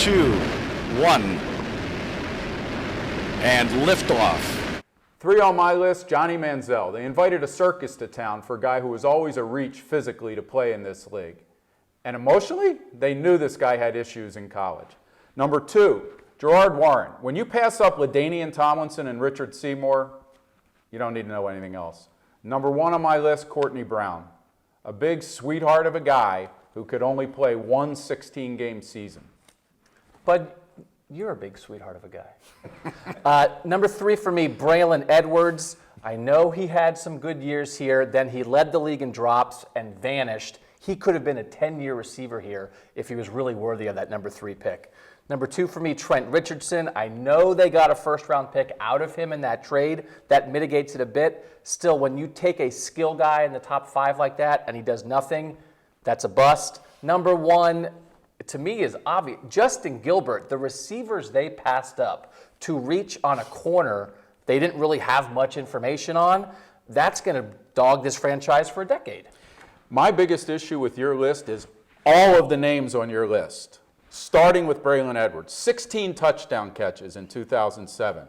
2, 1, and liftoff. 3 on my list, Johnny Manziel. They invited a circus to town for a guy who was always a reach physically to play in this league. And emotionally, they knew this guy had issues in college. Number 2, Gerard Warren. When you pass up LaDainian Tomlinson and Richard Seymour, you don't need to know anything else. Number 1 on my list, Courtney Brown. A big sweetheart of a guy who could only play one 16-game season. But you're a big sweetheart of a guy. Number 3 for me, Braylon Edwards. I know he had some good years here. Then he led the league in drops and vanished. He could have been a 10-year receiver here if he was really worthy of that number 3 pick. Number 2 for me, Trent Richardson. I know they got a first-round pick out of him in that trade. That mitigates it a bit. Still, when you take a skill guy in the top 5 like that and he does nothing, that's a bust. Number 1, to me, is obvious. Justin Gilbert, the receivers they passed up to reach on a corner they didn't really have much information on, that's going to dog this franchise for a decade. My biggest issue with your list is all of the names on your list, starting with Braylon Edwards. 16 touchdown catches in 2007.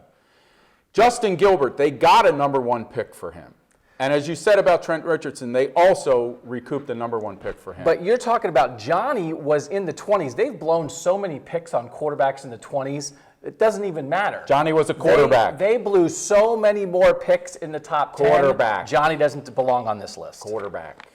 Justin Gilbert, they got a number 1 pick for him. And as you said about Trent Richardson, they also recouped the number 1 pick for him. But you're talking about Johnny was in the 20s. They've blown so many picks on quarterbacks in the 20s, it doesn't even matter. Johnny was a quarterback. They blew so many more picks in the top 10. Quarterback. Johnny doesn't belong on this list. Quarterback.